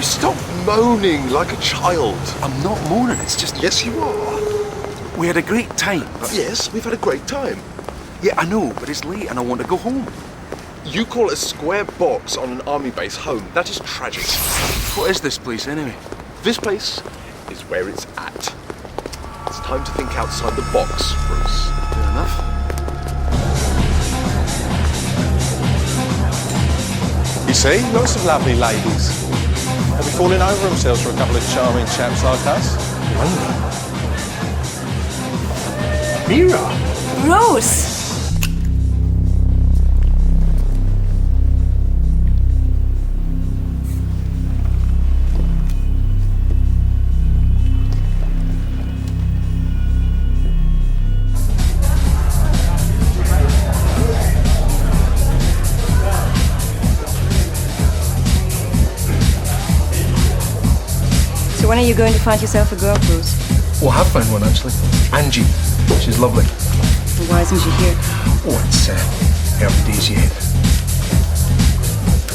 stop moaning like a child? I'm not moaning, it's just... Yes, you are. We had a great time, but... Yes, we've had a great time. Yeah, I know, but it's late and I want to go home. You call a square box on an army base home. That is tragic. What is this place, anyway? This place is where it's at. It's time to think outside the box, Bruce. Fair enough. You see, lots of lovely ladies. They'll be falling over themselves for a couple of charming chaps like us. Mira! Rose! So when are you going to find yourself a girl, Bruce? Well, I have found one, actually. Angie. She's lovely. Well, why isn't she here? Oh, it's early days yet.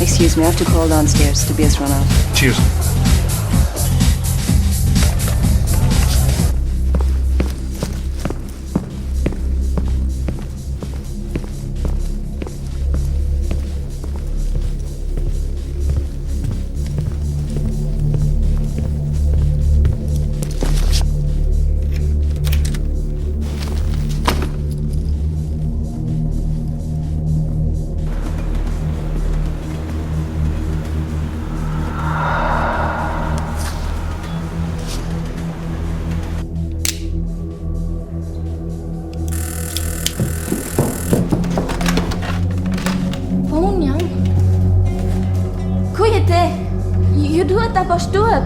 Excuse me, I have to call downstairs. Tobias run out. Cheers. You do it, aber stört.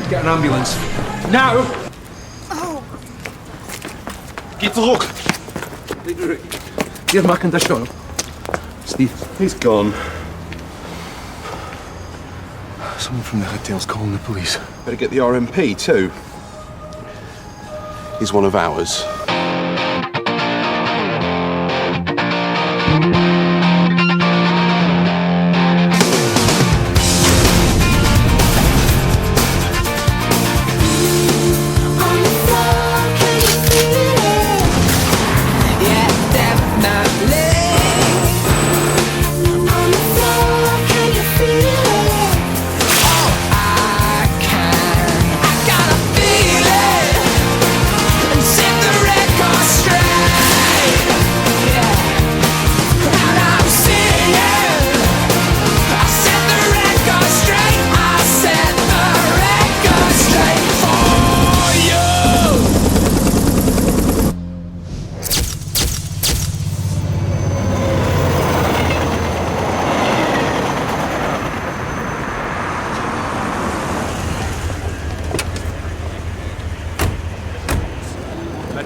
Get an ambulance. Now! Oh. Geh zurück! Wir machen das schon. Steve. He's gone. Someone from the hotel's calling the police. Better get the RMP too. He's one of ours.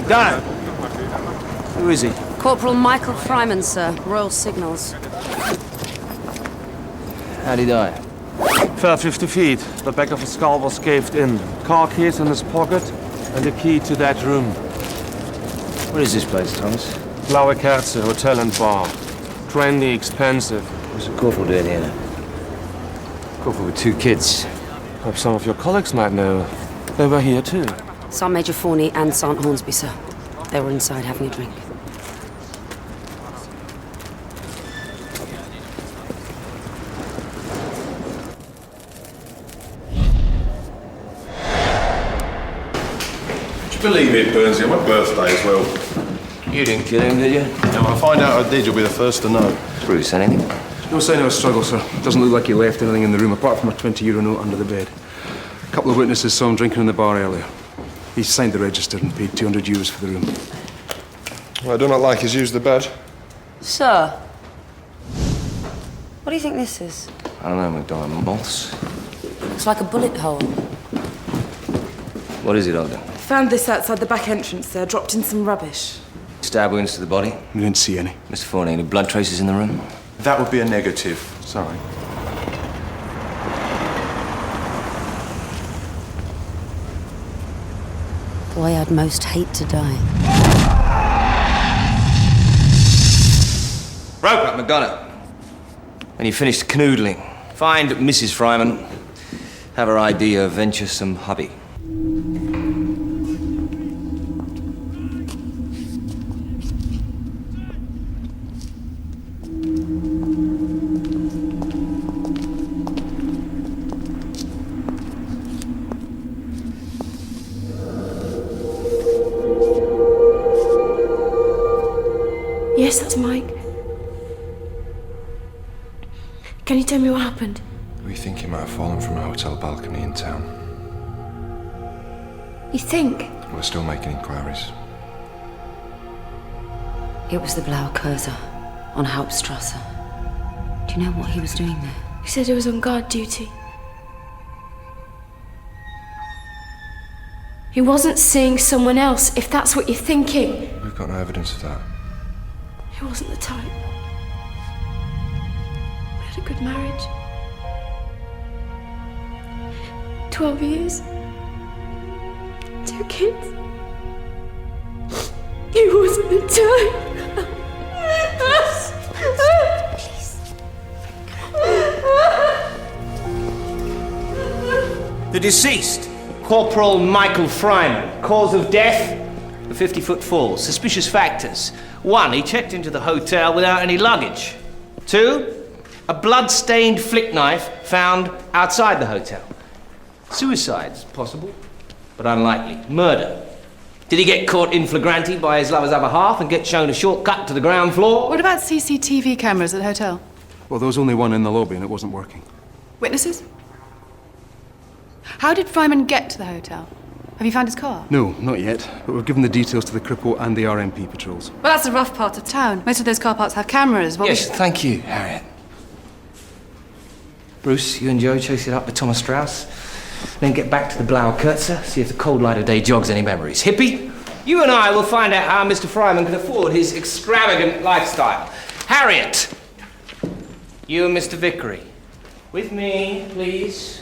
Done. Who is he? Corporal Michael Fryman, sir. Royal Signals. How'd he die? Fell 50 feet. The back of his skull was caved in. Car keys in his pocket and the key to that room. What is this place, Thomas? Blaue Kerze, hotel and bar. Trendy, expensive. What's the corporal doing here? Corporal with 2 kids. Perhaps some of your colleagues might know. They were here too. Sergeant Major Forney and Sergeant Hornsby, sir. They were inside having a drink. Believe it, Burnsy, my birthday as well. You didn't kill him, did you? Now, when I find out I did, you'll be the first to know. Bruce, anything? No sign of a struggle, sir. Doesn't look like he left anything in the room apart from a €20 note under the bed. A couple of witnesses saw him drinking in the bar earlier. He signed the register and paid €200 for the room. Well, I do not like his use of the badge. Sir. What do you think this is? I don't know, McDonald. Moths? Looks like a bullet hole. What is it, Ogden? Found this outside the back entrance there, dropped in some rubbish. Stab wounds to the body? We didn't see any. Mr. Forney, any blood traces in the room? That would be a negative. Sorry. The way I'd most hate to die. Rope up, McDonough. When you finished canoodling, find Mrs. Fryman. Have her ID a venturesome hubby. Yes, that's Mike. Can you tell me what happened? We think he might have fallen from a hotel balcony in town. You think? We're still making inquiries. It was the Blaue Kurse on Hauptstrasse. Do you know what he was doing there? He said he was on guard duty. He wasn't seeing someone else, if that's what you're thinking. We've got no evidence of that. He wasn't the type. We had a good marriage. 12 years. 2 kids. He wasn't the type. The deceased, Corporal Michael Fryman. Cause of death, a 50-foot fall. Suspicious factors. 1, he checked into the hotel without any luggage. 2, a blood-stained flick knife found outside the hotel. Suicide's possible, but unlikely. Murder. Did he get caught in flagranti by his lover's other half and get shown a shortcut to the ground floor? What about CCTV cameras at the hotel? Well, there was only one in the lobby and it wasn't working. Witnesses? How did Fryman get to the hotel? Have you found his car? No, not yet. But we've given the details to the Cripple and the RMP patrols. Well, that's a rough part of town. Most of those car parks have cameras. What Yes, thank you, Harriet. Bruce, you and Joe chase it up to Thomas Strauss. Then get back to the Blaue Kurse, see if the cold light of day jogs any memories. Hippie, you and I will find out how Mr. Fryman can afford his extravagant lifestyle. Harriet, you and Mr. Vickery. With me, please.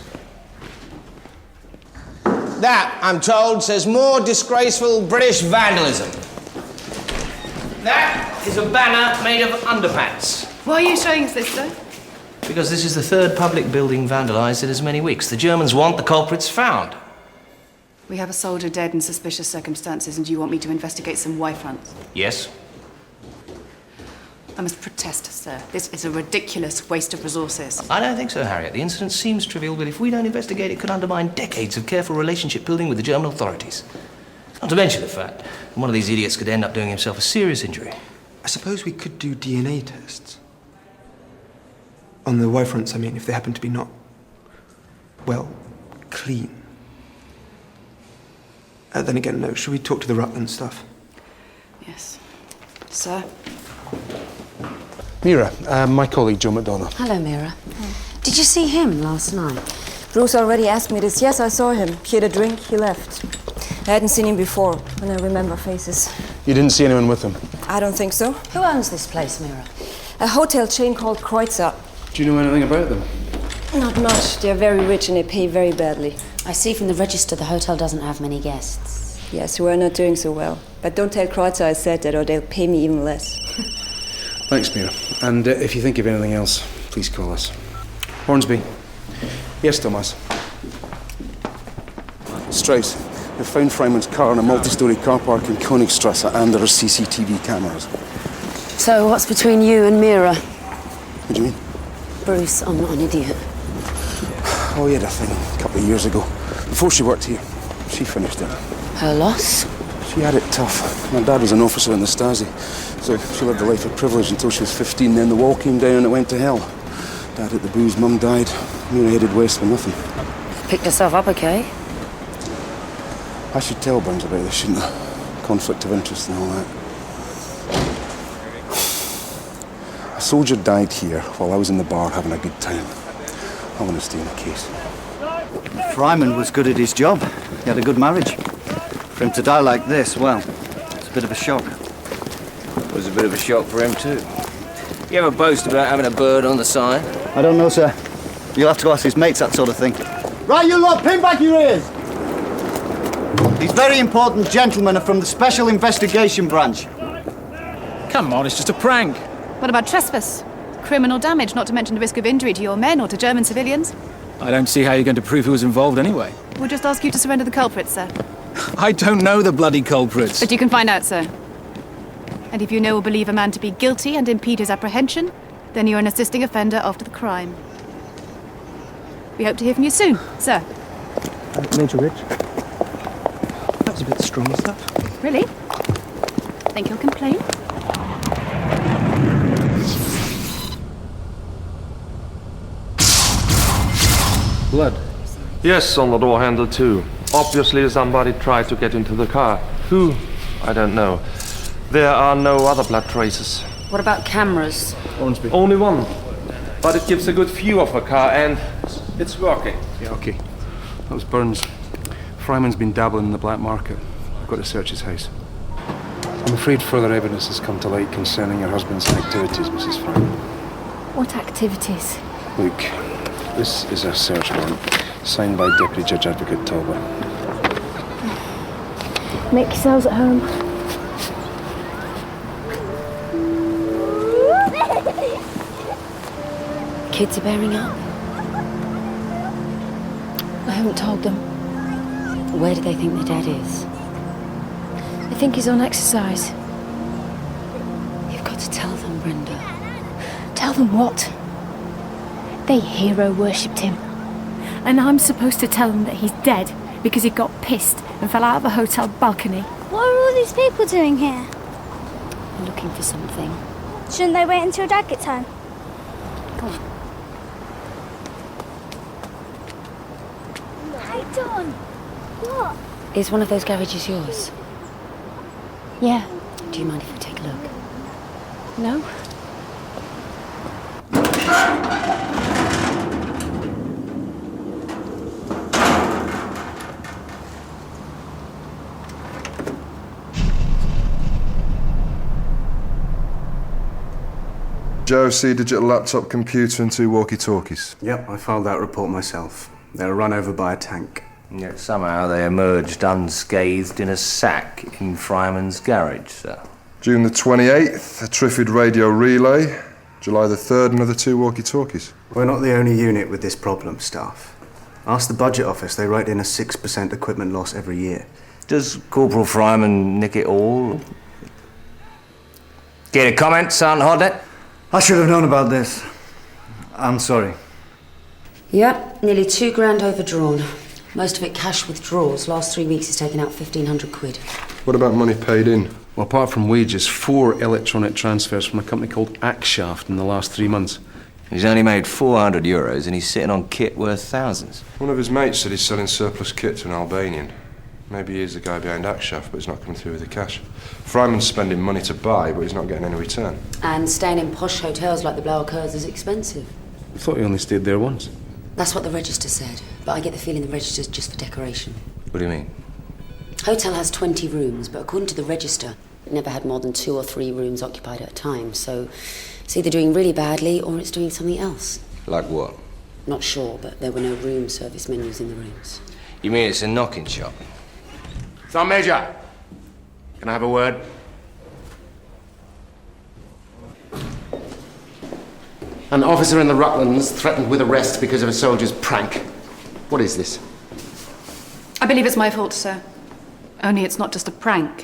That, I'm told, says more disgraceful British vandalism. That is a banner made of underpants. Why are you showing us this, though? Because this is the 3rd public building vandalised in as many weeks. The Germans want the culprits found. We have a soldier dead in suspicious circumstances, and you want me to investigate some Y-fronts? Yes? I must protest, sir. This is a ridiculous waste of resources. I don't think so, Harriet. The incident seems trivial, but if we don't investigate, it could undermine decades of careful relationship building with the German authorities. Not to mention the fact that one of these idiots could end up doing himself a serious injury. I suppose we could do DNA tests. On the Y-fronts, I mean, if they happen to be not, well, clean. Then again, no. Should we talk to the Rutland stuff? Yes. Sir? Mira, my colleague Joe McDonough. Hello, Mira. Did you see him last night? Bruce already asked me this. Yes, I saw him. He had a drink, he left. I hadn't seen him before, and I remember faces. You didn't see anyone with him? I don't think so. Who owns this place, Mira? A hotel chain called Kreutzer. Do you know anything about them? Not much. They're very rich and they pay very badly. I see from the register the hotel doesn't have many guests. Yes, we're not doing so well. But don't tell Kreutzer I said that or they'll pay me even less. Thanks, Mira. And if you think of anything else, please call us. Hornsby. Yes, Thomas. Strauss, we found Fryman's car in a multi-storey car park in Königstrasse and there are CCTV cameras. So what's between you and Mira? What do you mean? Bruce, I'm not an idiot. Oh, he had a thing a couple of years ago. Before she worked here, she finished it. Her loss? She had it tough. My dad was an officer in the Stasi, so she lived a life of privilege until she was 15. Then the wall came down and it went to hell. Dad hit the booze, Mum died. Mira headed west for nothing. Picked herself up okay? I should tell Burns about this, shouldn't I? Conflict of interest and all that. A soldier died here while I was in the bar having a good time. I want to stay in the case. Fryman was good at his job. He had a good marriage. For him to die like this, well, it's a bit of a shock. It was a bit of a shock for him, too. You ever boast about having a bird on the side? I don't know, sir. You'll have to ask his mates that sort of thing. Right, you lot, pin back your ears! These very important gentlemen are from the Special Investigation Branch. Come on, it's just a prank. What about trespass? Criminal damage, not to mention the risk of injury to your men or to German civilians? I don't see how you're going to prove who was involved anyway. We'll just ask you to surrender the culprits, sir. I don't know the bloody culprits. But you can find out, sir. And if you know or believe a man to be guilty and impede his apprehension, then you're an assisting offender after the crime. We hope to hear from you soon, sir. Major Rich. That was a bit strong, was that? Really? Think he'll complain? Blood? Yes, on the door handle too. Obviously somebody tried to get into the car. Who? I don't know. There are no other blood traces. What about cameras? Ormsby. Only one. But it gives a good view of the car and it's working. Yeah, okay. That was Burns. Fryman's been dabbling in the black market. I've got to search his house. I'm afraid further evidence has come to light concerning your husband's activities, Mrs. Fryman. What activities? Look, this is a search warrant, signed by Deputy Judge Advocate Talbot. Make yourselves at home. Kids are bearing up? I haven't told them. Where do they think their dad is? I think he's on exercise. You've got to tell them, Brenda. Tell them what? They hero-worshipped him. And I'm supposed to tell them that he's dead because he got pissed and fell out of a hotel balcony. What are all these people doing here? They're looking for something. Shouldn't they wait until Dad gets home? Come on. Hey, Dawn. What? Is one of those garages yours? Yeah. Do you mind if we take a look? No? Joe, see digital laptop computer and 2 walkie-talkies. Yep, I filed that report myself. They were run over by a tank. Yet somehow they emerged unscathed in a sack in Fryman's garage, sir. June the 28th, a Triffid radio relay. July the 3rd, another 2 walkie-talkies. We're not the only unit with this problem, staff. Ask the budget office, they write in a 6% equipment loss every year. Does Corporal Fryman nick it all? Get a comment, Sergeant Hodnett? I should have known about this. I'm sorry. Yep, nearly £2,000 overdrawn. Most of it cash withdrawals. Last 3 weeks he's taken out 1,500 quid. What about money paid in? Well, apart from wages, 4 electronic transfers from a company called Ackshaft in the last 3 months. He's only made €400 and he's sitting on kit worth thousands. One of his mates said he's selling surplus kit to an Albanian. Maybe he is the guy behind Ackshaft, but he's not coming through with the cash. Fryman's spending money to buy, but he's not getting any return. And staying in posh hotels like the Blair Kurz is expensive. I thought he only stayed there once. That's what the register said, but I get the feeling the register's just for decoration. What do you mean? Hotel has 20 rooms, but according to the register, it never had more than 2 or 3 rooms occupied at a time, so it's either doing really badly or it's doing something else. Like what? Not sure, but there were no room service menus in the rooms. You mean it's a knocking shop? Sergeant Major, can I have a word? An officer in the Rutlands threatened with arrest because of a soldier's prank. What is this? I believe it's my fault, sir. Only it's not just a prank.